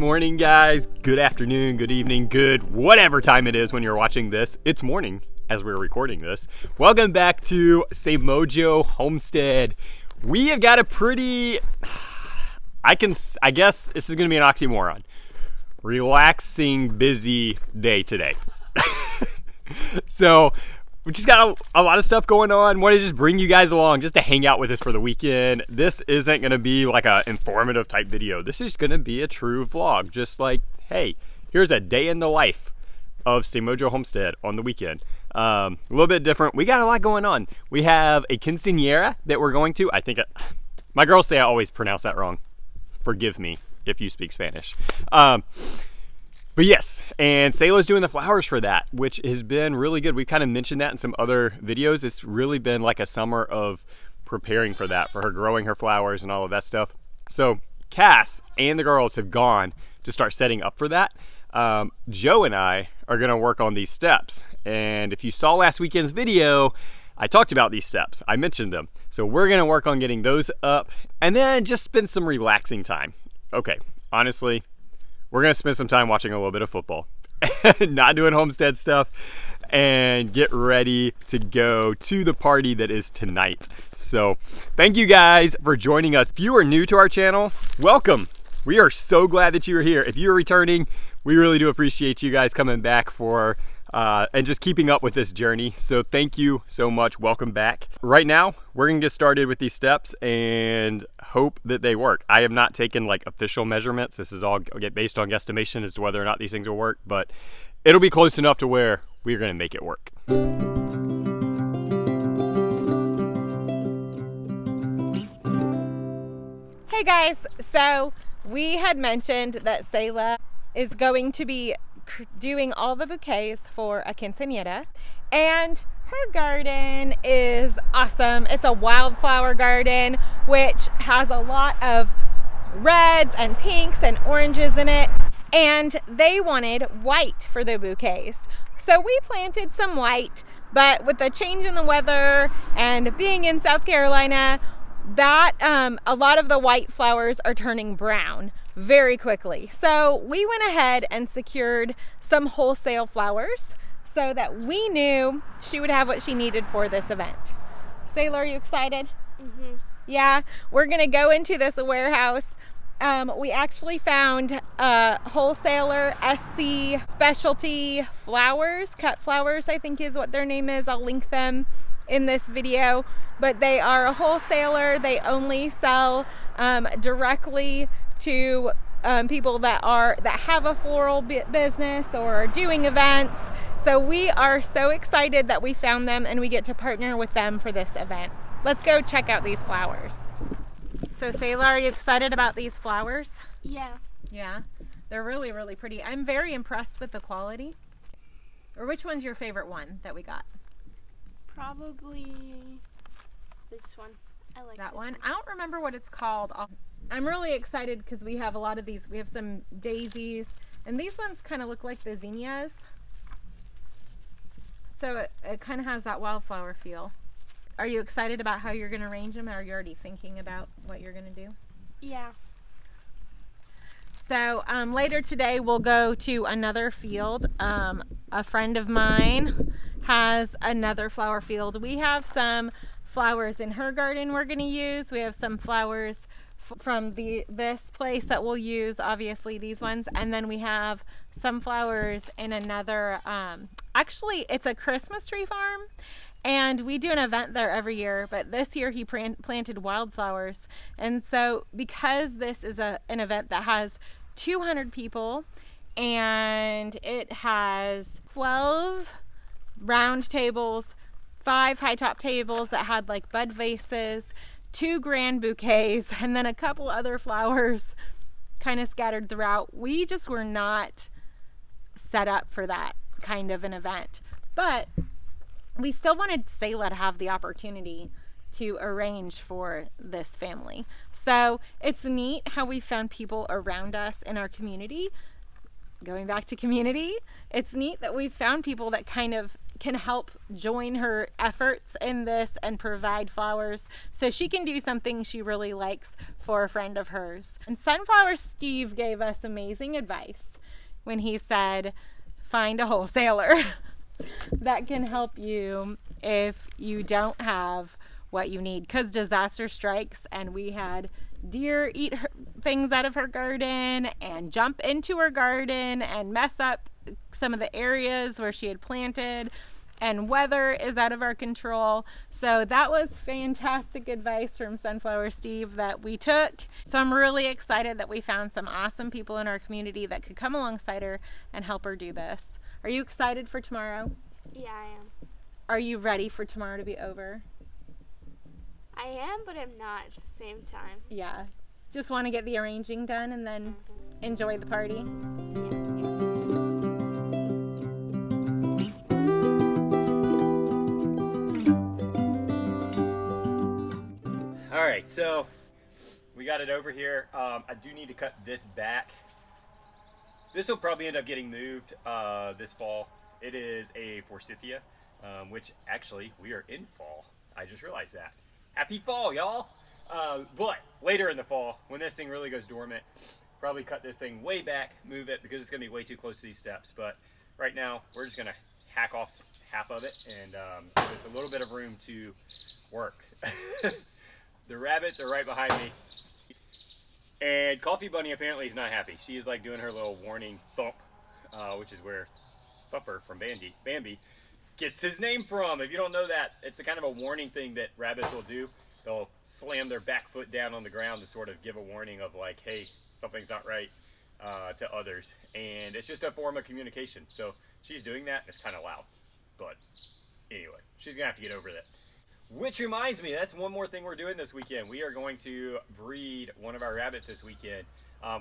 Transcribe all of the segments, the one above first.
morning, guys. Good afternoon, good evening, good whatever time it is when you're watching this. It's morning as we're recording this. Welcome back to Selah Homestead. We have got a pretty, I guess this is going to be an oxymoron. Relaxing, busy day today. So we just got a lot of stuff going on. Want to just bring you guys along just to hang out with us for the weekend. This isn't going to be like a informative type video. This is going to be a true vlog. Just like, hey, here's a day in the life of Selah Homestead on the weekend. A little bit different. We got a lot going on. We have a quinceañera that we're going to. I think my girls say I always pronounce that wrong. Forgive me if you speak Spanish. But yes, and Selah's doing the flowers for that, which has been really good. We kind of mentioned that in some other videos. It's really been like a summer of preparing for that, for her growing her flowers and all of that stuff. So Cass and the girls have gone to start setting up for that. Joe and I are gonna work on these steps. And if you saw last weekend's video, I talked about these steps. I mentioned them. So we're gonna work on getting those up and then just spend some relaxing time. Okay, honestly, we're gonna spend some time watching a little bit of football, not doing homestead stuff, and get ready to go to the party that is tonight. So thank you guys for joining us. If you are new to our channel, welcome. We are so glad that you're here. If you're returning, we really do appreciate you guys coming back for and just keeping up with this journey. So thank you so much. Welcome back. Right now, we're gonna get started with these steps and hope that they work. I have not taken like official measurements. This is all based on guesstimation as to whether or not these things will work, but it'll be close enough to where we're gonna make it work. Hey guys, so we had mentioned that Selah is going to be doing all the bouquets for a quinceañera, and her garden is awesome. It's a wildflower garden which has a lot of reds and pinks and oranges in it, and they wanted white for the bouquets. So we planted some white, but with the change in the weather and being in South Carolina, that a lot of the white flowers are turning brown very quickly. So we went ahead and secured some wholesale flowers so that we knew she would have what she needed for this event. Selah, are you excited? Mm-hmm. Yeah, we're gonna go into this warehouse. We actually found a wholesaler, SC Specialty Flowers, Cut Flowers I think is what their name is. I'll link them in this video, but they are a wholesaler. They only sell directly to people that have a floral business or are doing events. So we are so excited that we found them and we get to partner with them for this event. Let's go check out these flowers. So Selah, are you excited about these flowers? Yeah. Yeah, they're really, really pretty. I'm very impressed with the quality. Or which one's your favorite one that we got? Probably this one. I like that this one. I don't remember what it's called. I'm really excited because we have a lot of these. We have some daisies, and these ones kind of look like the zinnias. So it kind of has that wildflower feel. Are you excited about how you're going to arrange them, or are you already thinking about what you're going to do? Yeah. So later today we'll go to another field. A friend of mine has another flower field. We have some flowers in her garden we're going to use. We have some flowers from this place that we'll use, obviously these ones, and then we have some flowers in another, actually it's a Christmas tree farm, and we do an event there every year, but this year he planted wildflowers. And so because this is an event that has 200 people and it has 12 round tables, 5 high top tables that had like bud vases, 2 grand bouquets, and then a couple other flowers kind of scattered throughout. We just were not set up for that kind of an event, but we still wanted Selah to have the opportunity to arrange for this family. So it's neat how we found people around us in our community. Going back to community, it's neat that we've found people that kind of can help join her efforts in this and provide flowers so she can do something she really likes for a friend of hers. And Sunflower Steve gave us amazing advice when he said, find a wholesaler that can help you if you don't have what you need, because disaster strikes and we had deer eat things out of her garden and jump into her garden and mess up some of the areas where she had planted, and weather is out of our control. So that was fantastic advice from Sunflower Steve that we took. So I'm really excited that we found some awesome people in our community that could come alongside her and help her do this. Are you excited for tomorrow? Yeah, I am. Are you ready for tomorrow to be over? I am, but I'm not at the same time. Yeah. Just want to get the arranging done and then enjoy the party. All right, so we got it over here. I do need to cut this back. This will probably end up getting moved this fall. It is a forsythia, which actually we are in fall. I just realized that. Happy fall, y'all! But later in the fall, when this thing really goes dormant, probably cut this thing way back, move it, because it's going to be way too close to these steps. But right now, we're just going to hack off half of it and give us a little bit of room to work. The rabbits are right behind me. And Coffee Bunny apparently is not happy. She is like doing her little warning thump, which is where Thumper from Bambi gets his name from. If you don't know that, it's a kind of a warning thing that rabbits will do. They'll slam their back foot down on the ground to sort of give a warning of like, hey, something's not right to others. And it's just a form of communication. So she's doing that, and it's kind of loud. But anyway, she's going to have to get over that. Which reminds me, that's one more thing we're doing this weekend. We are going to breed one of our rabbits this weekend.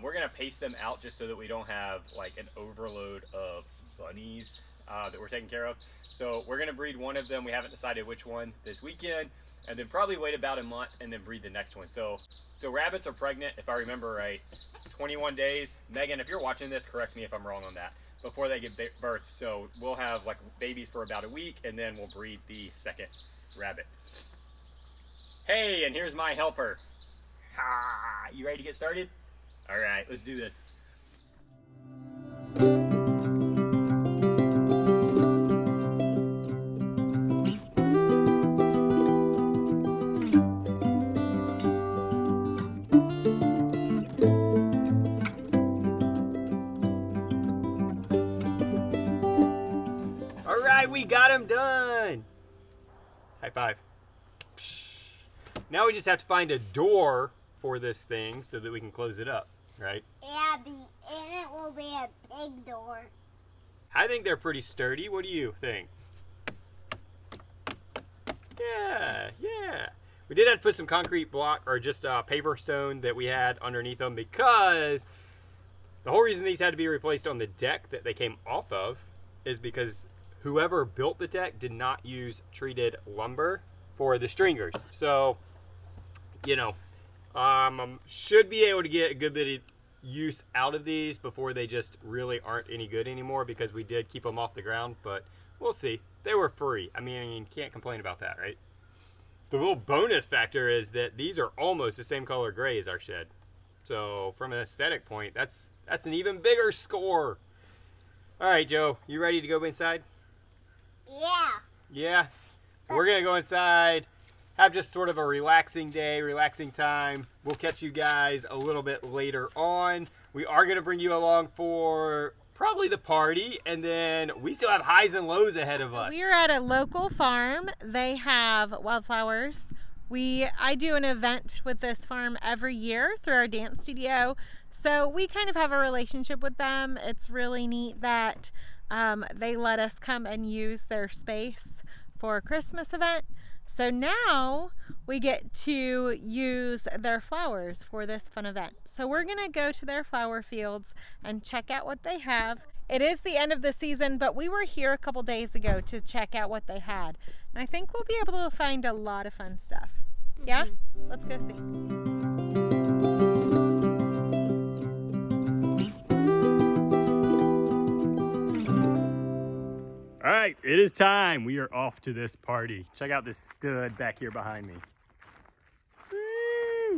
We're going to pace them out just so that we don't have like an overload of bunnies that we're taking care of. So we're going to breed one of them. We haven't decided which one this weekend, and then probably wait about a month and then breed the next one. So rabbits are pregnant, if I remember right, 21 days. Megan, if you're watching this, correct me if I'm wrong on that, before they give birth. So we'll have like babies for about a week, and then we'll breed the second rabbit. Hey, and here's my helper. Ha! You ready to get started? All right, let's do this. All right, we got him done. High five. Now we just have to find a door for this thing so that we can close it up, right? Yeah, and it will be a big door. I think they're pretty sturdy. What do you think? Yeah. We did have to put some concrete block or just paver stone that we had underneath them, because the whole reason these had to be replaced on the deck that they came off of is because whoever built the deck did not use treated lumber for the stringers. So, you know, should be able to get a good bit of use out of these before they just really aren't any good anymore, because we did keep them off the ground, but we'll see. They were free. I mean, can't complain about that, right? The little bonus factor is that these are almost the same color gray as our shed. So from an aesthetic point, that's an even bigger score. All right, Joe, you ready to go inside? Yeah. Yeah? We're going to go inside, have just sort of a relaxing day, relaxing time. We'll catch you guys a little bit later on. We are going to bring you along for probably the party, and then we still have highs and lows ahead of us. We are at a local farm. They have wildflowers. I do an event with this farm every year through our dance studio, so we kind of have a relationship with them. It's really neat that they let us come and use their space for a Christmas event. So now we get to use their flowers for this fun event. So we're gonna go to their flower fields and check out what they have. It is the end of the season, but we were here a couple days ago to check out what they had. And I think we'll be able to find a lot of fun stuff. Yeah? Let's go see. All right, right, it is time. We are off to this party. Check out this stud back here behind me. Woo!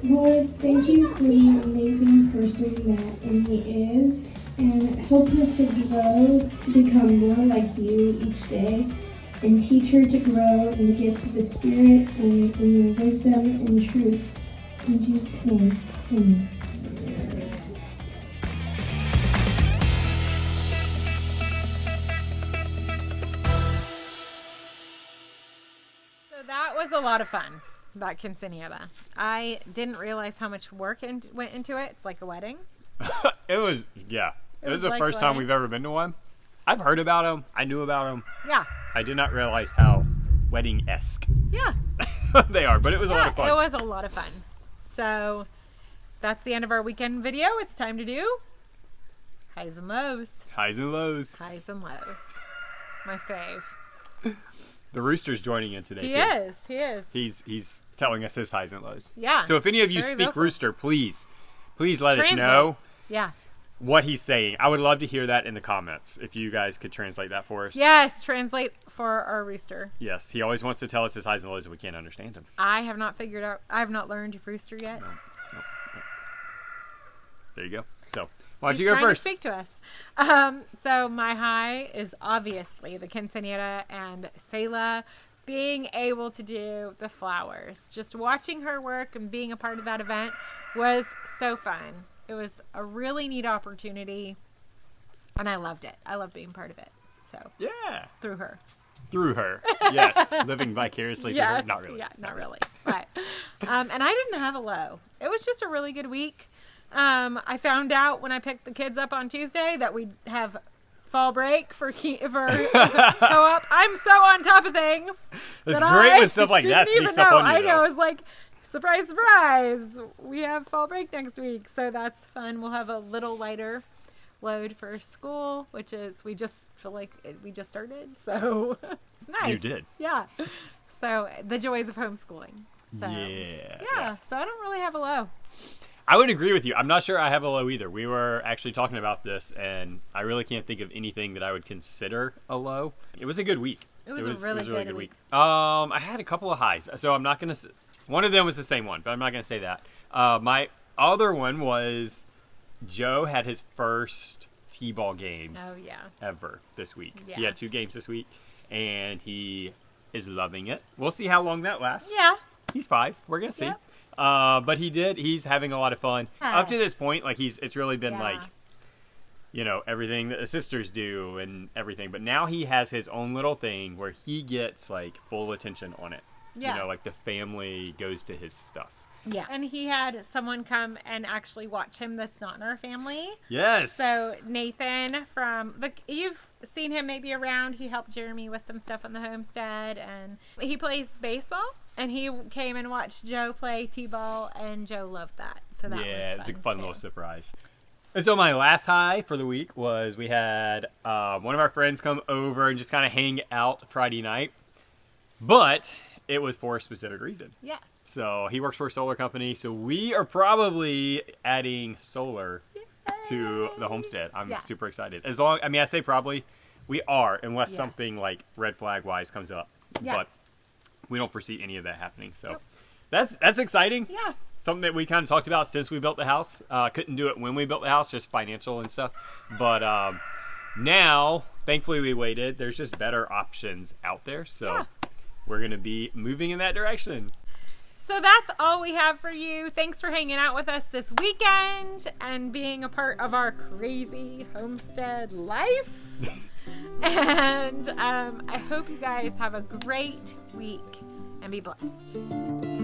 Lord, thank you for the amazing person that Emily is, and help her to grow to become more like you each day, and teach her to grow in the gifts of the Spirit and in your wisdom and truth. In Jesus' name, amen. So that was a lot of fun, that quinceañera. I didn't realize how much work went into it. It's like a wedding. It was, yeah. It was the like first time wedding. we've ever been to one. I've heard about them. I knew about them. Yeah. I did not realize how wedding-esque Yeah. they are, but it was a lot of fun. It was a lot of fun. So that's the end of our weekend video. It's time to do highs and lows. Highs and lows. Highs and lows. My fave. The rooster's joining in today, He too. is. He is. He's telling us his highs and lows. Yeah. So if any of you Very speak vocal. rooster, please let us Translate. know Yeah. what he's saying. I would love to hear that in the comments. If you guys could translate that for us. Yes. Translate for our rooster. Yes. He always wants to tell us his highs and lows and we can't understand him. I have not figured out. I have not learned rooster yet. No. There you go. So why don't He's you go trying first? to speak to us. So my high is obviously the quinceañera and Selah being able to do the flowers. Just watching her work and being a part of that event was so fun. It was a really neat opportunity, and I loved it. I loved being part of it. So Yeah. through her. Through her. Yes. Living vicariously through her. Yes. Not really. Yeah, not really. But, and I didn't have a low. It was just a really good week. I found out when I picked the kids up on Tuesday that we'd have fall break for co-op. I'm so on top of things. It's that great I when stuff like that didn't even sneaks up know. on you, I know. though. It's like, surprise, surprise. We have fall break next week. So that's fun. We'll have a little lighter load for school, which is, we just feel like we just started. So it's nice. You did. Yeah. So the joys of homeschooling. So Yeah. so I don't really have a low. I would agree with you. I'm not sure I have a low either. We were actually talking about this, and I really can't think of anything that I would consider a low. It was a good week. It was a really good week. I had a couple of highs, so I'm not going to... One of them was the same one, but I'm not going to say that. My other one was Joe had his first T-ball games ever this week. Yeah. He had 2 games this week, and he is loving it. We'll see how long that lasts. Yeah. He's 5. We're going to see. Yep. But he's having a lot of fun. Up to Yes. this point, like it's really been Yeah. like, everything that the sisters do and everything. But now he has his own little thing where he gets like full attention on it. Yeah. Like the family goes to his stuff. Yeah. And he had someone come and actually watch him that's not in our family. Yes. So Nathan you've seen him maybe around. He helped Jeremy with some stuff on the homestead, and he plays baseball. And he came and watched Joe play T-ball, and Joe loved that. So that was it's a fun too. little surprise. And so my last high for the week was we had one of our friends come over and just kind of hang out Friday night. But it was for a specific reason. Yeah. So he works for a solar company. So we are probably adding solar to the homestead. I'm super excited. I say probably, we are, unless something like red flag wise comes up. Yeah. But we don't foresee any of that happening. So that's exciting. Yeah. Something that we kind of talked about since we built the house. Couldn't do it when we built the house, just financial and stuff. But now, thankfully we waited. There's just better options out there. So we're going to be moving in that direction. So that's all we have for you. Thanks for hanging out with us this weekend and being a part of our crazy homestead life. And I hope you guys have a great week and be blessed.